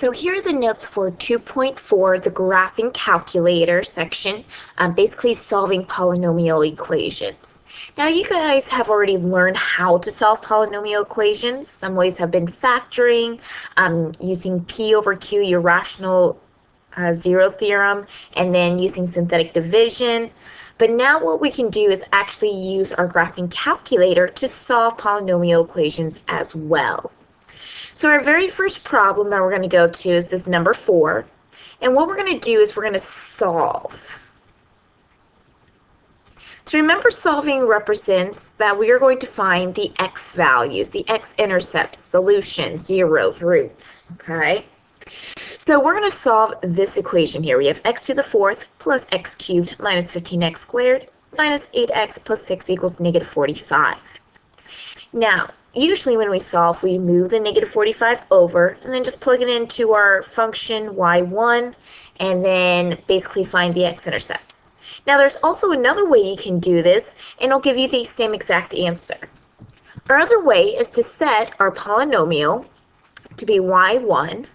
So here are the notes for 2.4, the graphing calculator section, basically solving polynomial equations. Now you guys have already learned how to solve polynomial equations. Some ways have been factoring, using P over Q, your rational zero theorem, and then using synthetic division. But now what we can do is actually use our graphing calculator to solve polynomial equations as well. So our very first problem that we're going to go to is this number 4. And what we're going to do is we're going to solve. So remember, solving represents that we are going to find the x values, the x-intercepts, solutions, zeros, roots, okay? So we're going to solve this equation here. We have x to the 4th plus x cubed minus 15x squared minus 8x plus 6 equals negative 45. Now, usually when we solve, we move the negative 45 over and then just plug it into our function y1 and then basically find the x-intercepts. Now, there's also another way you can do this, and it'll give you the same exact answer. Our other way is to set our polynomial to be y1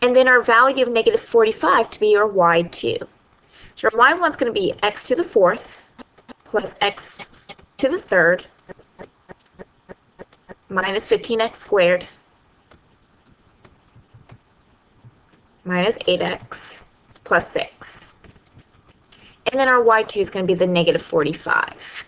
and then our value of negative 45 to be our y2. So our y1 is going to be x to the 4th plus x to the 3rd minus 15x squared minus 8x plus 6. And then our y2 is going to be the negative 45.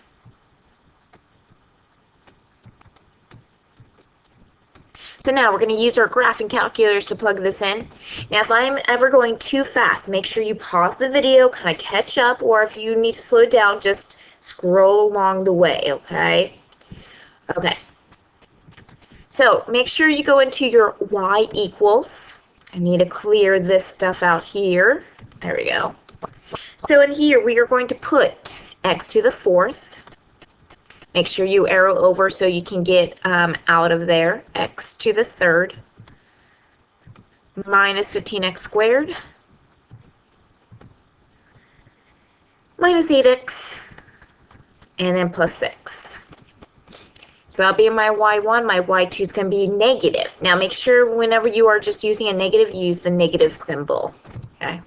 So now we're going to use our graphing calculators to plug this in. Now if I'm ever going too fast, make sure you pause the video, kind of catch up, or if you need to slow it down, just scroll along the way, okay? Okay. So make sure you go into your y equals. I need to clear this stuff out here. There we go. So in here we are going to put x to the 4th. Make sure you arrow over so you can get out of there. X to the 3rd minus 15x squared minus 8x and then plus 6. So that'll be my y1, my y2 is going to be negative. Now make sure whenever you are just using a negative, use the negative symbol. Okay.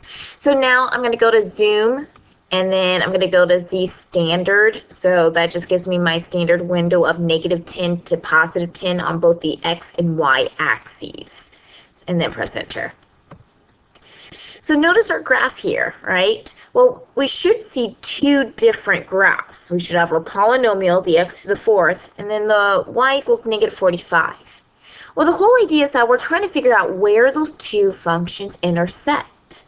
So now I'm going to go to zoom, and then I'm going to go to Z standard. So that just gives me my standard window of negative 10 to positive 10 on both the x and y axes. And then press enter. So notice our graph here, right? Well, we should see two different graphs. We should have our polynomial, the x to the 4th, and then the y equals negative 45. Well, the whole idea is that we're trying to figure out where those two functions intersect.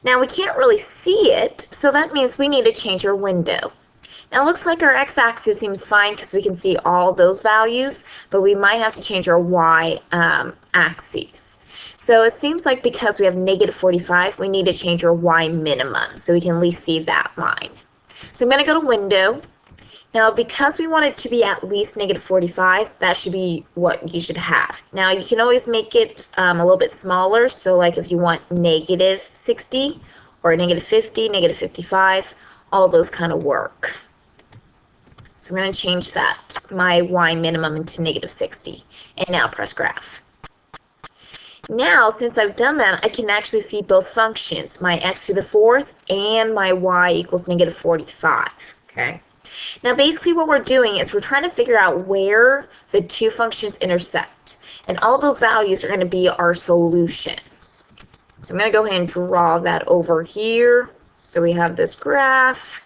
Now, we can't really see it, so that means we need to change our window. Now, it looks like our x-axis seems fine because we can see all those values, but we might have to change our y-axis. So it seems like because we have negative 45, we need to change our y minimum so we can at least see that line. So I'm going to go to window. Now because we want it to be at least negative 45, that should be what you should have. Now you can always make it a little bit smaller. So like if you want negative 60 or negative 50, negative 55, all those kind of work. So I'm going to change that, my y minimum, into negative 60. And now press graph. Now, since I've done that, I can actually see both functions, my x to the 4th and my y equals negative 45, okay? Now, basically what we're doing is we're trying to figure out where the two functions intersect, and all those values are going to be our solutions. So I'm going to go ahead and draw that over here. So we have this graph,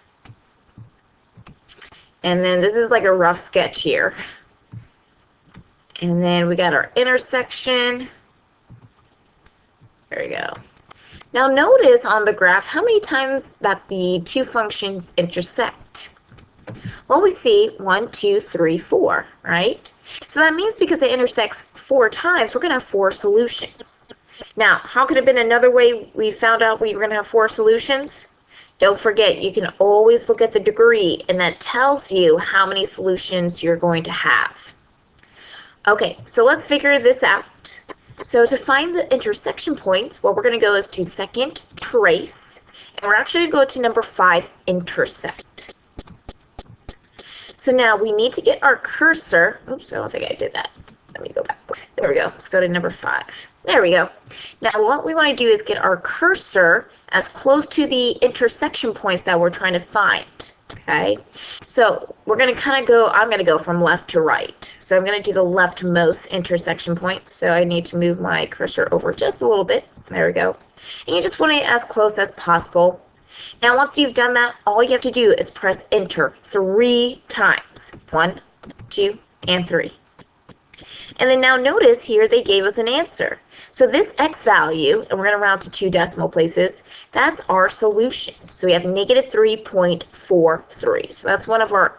and then this is like a rough sketch here. And then we got our intersection. There we go. Now notice on the graph how many times that the two functions intersect. Well, we see 1, 2, 3, 4, right? So that means because they intersect 4 times, we're going to have 4 solutions. Now, how could it have been another way we found out we were going to have 4 solutions? Don't forget, you can always look at the degree, and that tells you how many solutions you're going to have. Okay, so let's figure this out. So to find the intersection points, what we're going to go is to second trace, and we're actually going to go to number 5, intersect. So now we need to get our cursor, oops, I don't think I did that. let me go back. There we go. Let's go to number 5. There we go. Now what we want to do is get our cursor as close to the intersection points that we're trying to find. Okay, so we're going to kind of go, I'm going to go from left to right. So I'm going to do the leftmost intersection point. So I need to move my cursor over just a little bit. There we go. And you just want it as close as possible. Now once you've done that, all you have to do is press enter 3 times. 1, 2, and 3. And then now notice here they gave us an answer. So this x value, and we're going to round to 2 decimal places, that's our solution. So we have negative 3.43. So that's one of our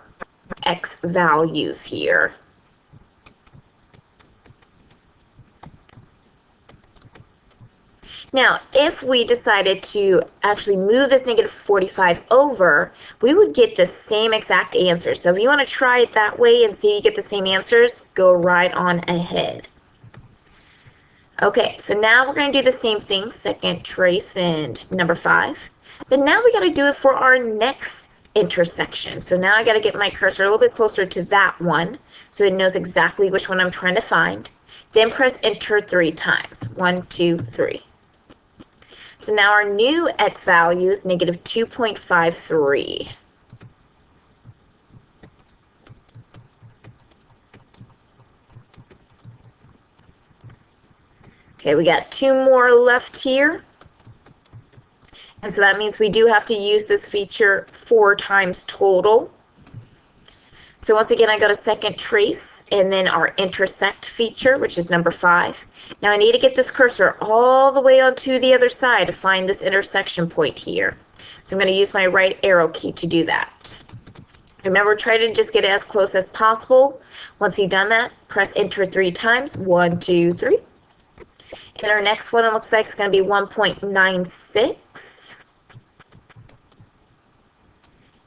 x values here. Now, if we decided to actually move this negative 45 over, we would get the same exact answer. So if you want to try it that way and see if you get the same answers, go right on ahead. Okay, so now we're going to do the same thing, second trace and number 5. But now we got to do it for our next intersection. So now I got to get my cursor a little bit closer to that one so it knows exactly which one I'm trying to find. Then press enter 3 times. 1, 2, 3. So now our new x value is negative 2.53. Okay, we got 2 more left here. And so that means we do have to use this feature 4 times total. So once again, I go to second trace and then our intersect feature, which is number 5. Now I need to get this cursor all the way onto the other side to find this intersection point here. So I'm going to use my right arrow key to do that. Remember, try to just get it as close as possible. Once you've done that, press enter 3 times. 1, 2, 3. And our next one, it looks like it's going to be 1.96.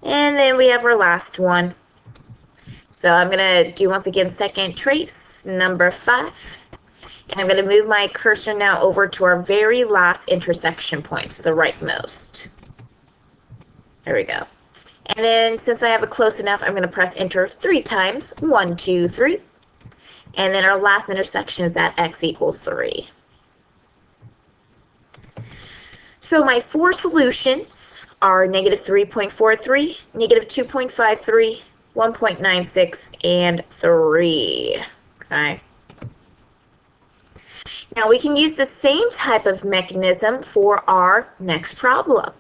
And then we have our last one. So I'm going to do, once again, second trace, number 5. And I'm going to move my cursor now over to our very last intersection point, so the rightmost. There we go. And then since I have it close enough, I'm going to press enter 3 times. 1, 2, 3. And then our last intersection is at x equals 3. So my 4 solutions are negative 3.43, negative 2.53, 1.96, and 3. Okay. Now we can use the same type of mechanism for our next problem.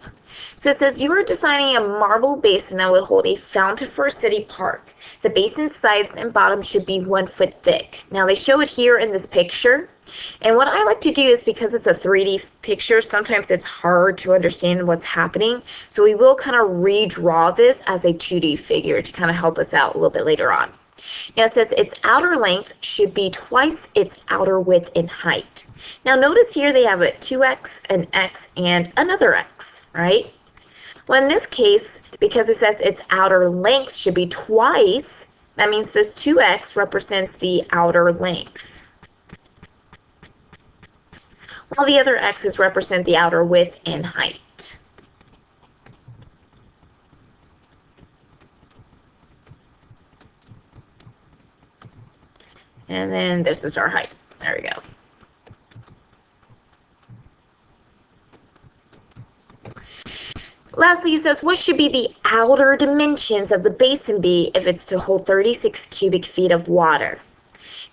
So it says you are designing a marble basin that would hold a fountain for a city park. The basin's sides and bottom should be 1 foot thick. Now they show it here in this picture. And what I like to do is, because it's a 3D picture, sometimes it's hard to understand what's happening. So we will kind of redraw this as a 2D figure to kind of help us out a little bit later on. Now it says its outer length should be twice its outer width in height. Now notice here they have a 2x, an x, and another x, right? Well, in this case, because it says its outer length should be twice, that means this 2x represents the outer length, while the other x's represent the outer width and height. And then this is our height. There we go. Lastly, it says, what should be the outer dimensions of the basin be if it's to hold 36 cubic feet of water?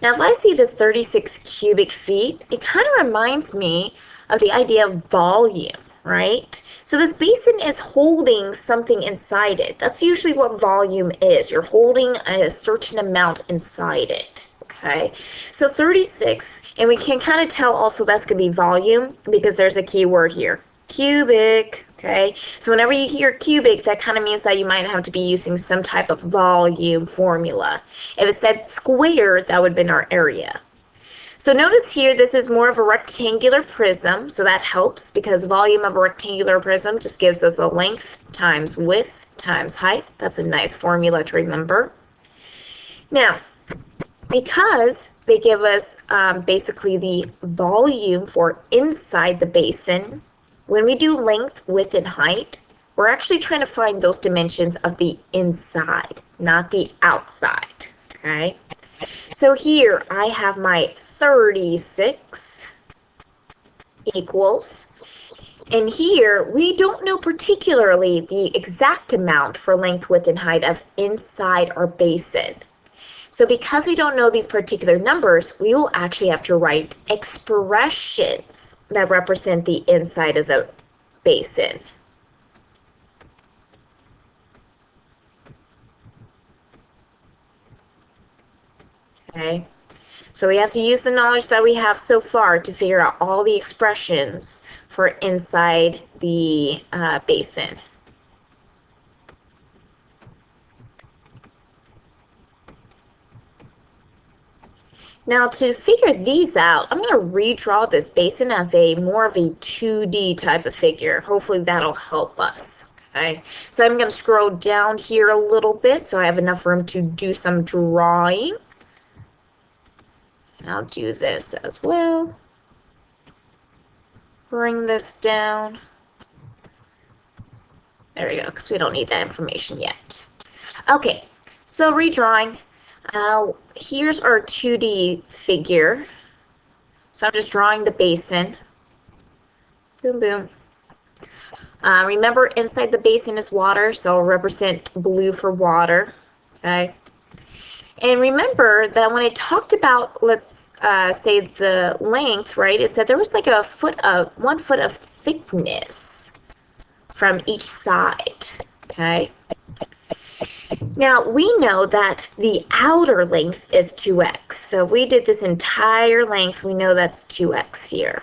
Now, if I see this 36 cubic feet, it kind of reminds me of the idea of volume, right? So this basin is holding something inside it. That's usually what volume is. You're holding a certain amount inside it, okay? So 36, and we can kind of tell also that's going to be volume because there's a key word here, cubic. Okay, so whenever you hear cubic, that kind of means that you might have to be using some type of volume formula. If it said square, that would have been our area. So notice here, this is more of a rectangular prism, so that helps because volume of a rectangular prism just gives us a length times width times height. That's a nice formula to remember. Now, because they give us basically the volume for inside the basin, when we do length, width, and height, we're actually trying to find those dimensions of the inside, not the outside, okay? So here I have my 36 equals, and here we don't know particularly the exact amount for length, width, and height of inside our basin. So because we don't know these particular numbers, we will actually have to write expressions that represent the inside of the basin. Okay, so we have to use the knowledge that we have so far to figure out all the expressions for inside the basin. Now to figure these out, I'm going to redraw this basin as a more of a 2D type of figure. Hopefully that'll help us. Okay, so I'm going to scroll down here a little bit so I have enough room to do some drawing. And I'll do this as well. Bring this down. There we go, because we don't need that information yet. Okay, so redrawing. Here's our 2D figure. So I'm just drawing the basin. Boom, boom. Remember, inside the basin is water, so I'll represent blue for water. Okay. And remember that when I talked about, let's say the length, right, it said there was like 1 foot of thickness from each side. Okay. Now, we know that the outer length is 2x. So if we did this entire length, we know that's 2x here.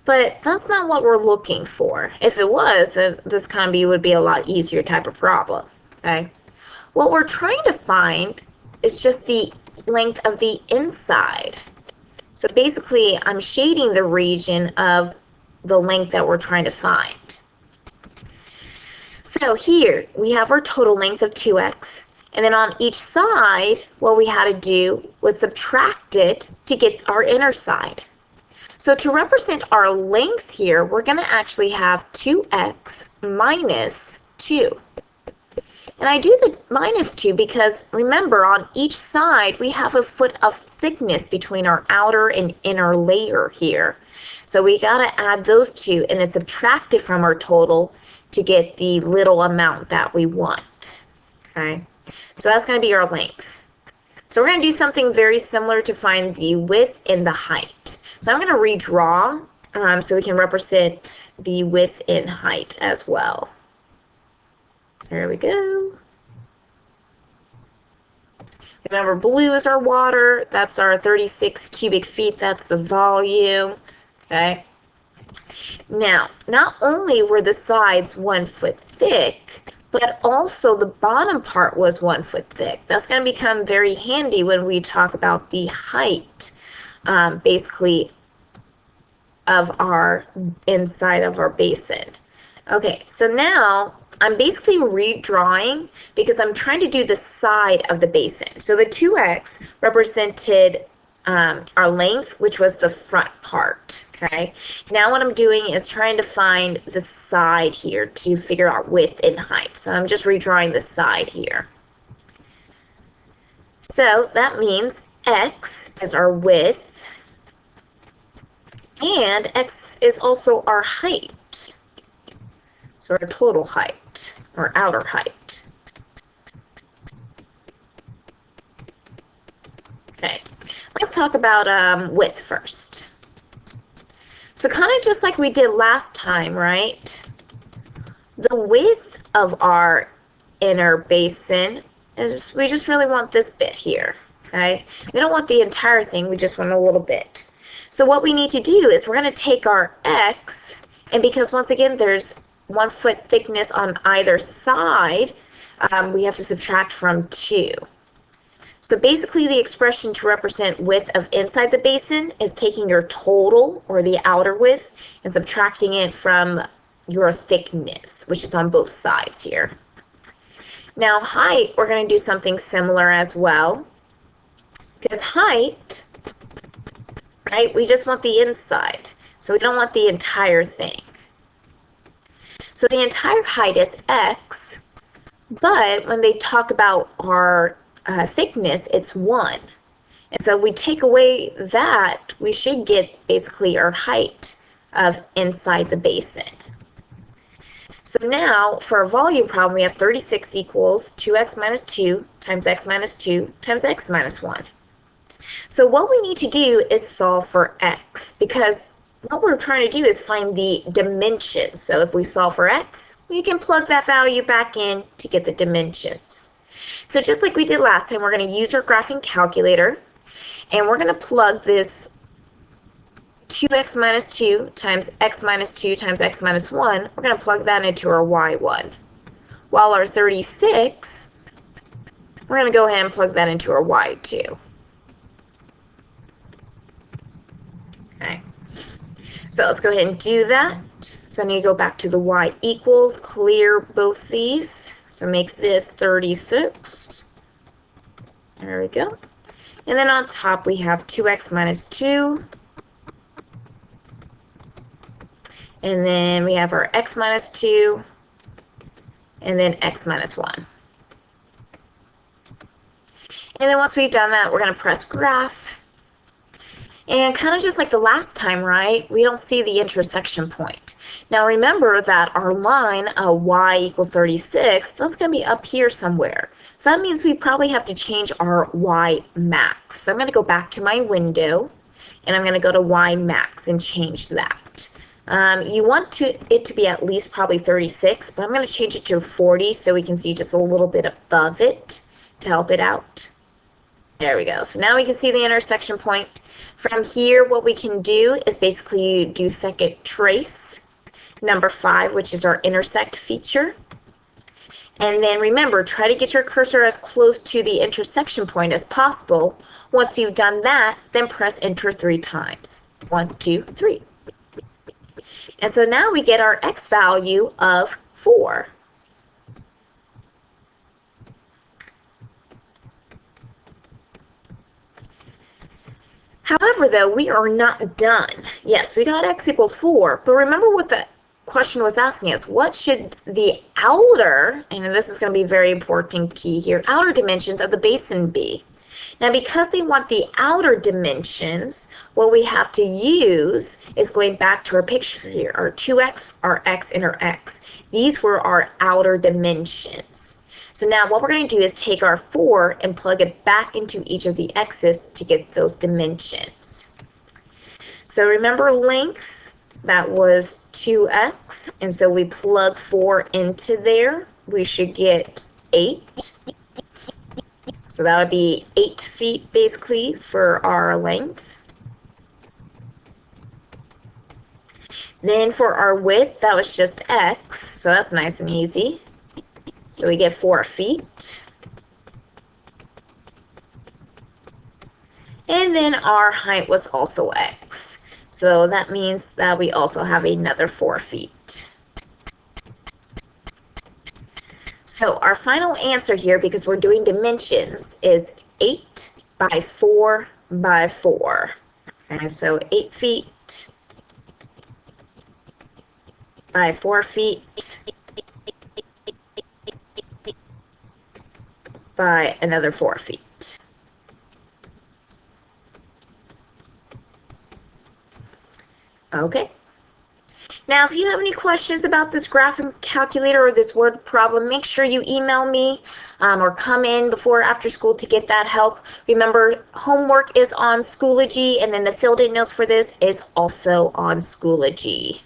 But that's not what we're looking for. If it was, this would be a lot easier type of problem. Okay? What we're trying to find is just the length of the inside. So basically, I'm shading the region of the length that we're trying to find. So here, we have our total length of 2x, and then on each side, what we had to do was subtract it to get our inner side. So to represent our length here, we're going to actually have 2x minus 2. And I do the minus 2 because, remember, on each side, we have 1 foot of thickness between our outer and inner layer here. So we got to add those two and then subtract it from our total to get the little amount that we want. Okay, so that's going to be our length. So we're going to do something very similar to find the width and the height. So I'm going to redraw so we can represent the width and height as well. There we go. Remember, blue is our water. That's our 36 cubic feet. That's the volume. Okay. Now, not only were the sides 1 foot thick, but also the bottom part was 1 foot thick. That's going to become very handy when we talk about the height, basically, of our inside of our basin. Okay, so now I'm basically redrawing because I'm trying to do the side of the basin. So the 2x represented our length, which was the front part. Okay, now what I'm doing is trying to find the side here to figure out width and height. So I'm just redrawing the side here. So that means x is our width and x is also our height. So our total height or outer height. Okay, let's talk about width first. So kind of just like we did last time, right? The width of our inner basin is, we just really want this bit here, okay? We don't want the entire thing, we just want a little bit. So what we need to do is we're going to take our x, and because once again there's 1 foot thickness on either side, we have to subtract from 2. So basically the expression to represent width of inside the basin is taking your total, or the outer width, and subtracting it from your thickness, which is on both sides here. Now height, we're going to do something similar as well. Because height, right, we just want the inside. So we don't want the entire thing. So the entire height is x, but when they talk about our thickness, it's 1. And so if we take away that, we should get basically our height of inside the basin. So now, for a volume problem, we have 36 equals 2x minus 2 times x minus 2 times x minus 1. So what we need to do is solve for x, because what we're trying to do is find the dimensions. So if we solve for x, we can plug that value back in to get the dimensions. So just like we did last time, we're going to use our graphing calculator, and we're going to plug this 2x minus 2 times x minus 2 times x minus 1, we're going to plug that into our y1. While our 36, we're going to go ahead and plug that into our y2. Okay, so let's go ahead and do that. So I need to go back to the y equals, clear both these. So it makes this 36. There we go. And then on top we have 2x minus 2. And then we have our x minus 2, and then x minus 1. And then once we've done that, we're going to press graph. And kind of just like the last time, right, we don't see the intersection point. Now remember that our line, y equals 36, that's going to be up here somewhere. So that means we probably have to change our y max. So I'm going to go back to my window, and I'm going to go to y max and change that. You want it to be at least probably 36, but I'm going to change it to 40 so we can see just a little bit above it to help it out. There we go. So now we can see the intersection point. From here, what we can do is basically do second trace, number 5, which is our intersect feature. And then remember, try to get your cursor as close to the intersection point as possible. Once you've done that, then press enter 3 times. 1, 2, 3. And so now we get our x value of 4. However, though, we are not done. Yes, we got x equals 4, but remember what the question was asking us. What should the outer, and this is going to be a very important key here, outer dimensions of the basin be? Now, because they want the outer dimensions, what we have to use is going back to our picture here, our 2x, our x, and our x. These were our outer dimensions. So now what we're going to do is take our 4 and plug it back into each of the x's to get those dimensions. So remember length, that was 2x, and so we plug 4 into there. We should get 8. So that would be 8 feet basically for our length. Then for our width, that was just x, so that's nice and easy. So we get 4 feet. And then our height was also x. So that means that we also have another 4 feet. So our final answer here, because we're doing dimensions, is 8 by 4 by 4. Okay, so 8 feet by 4 feet by another 4 feet. Okay. Now, if you have any questions about this graphing calculator or this word problem, make sure you email me or come in before or after school to get that help. Remember, homework is on Schoology, and then the filled-in notes for this is also on Schoology.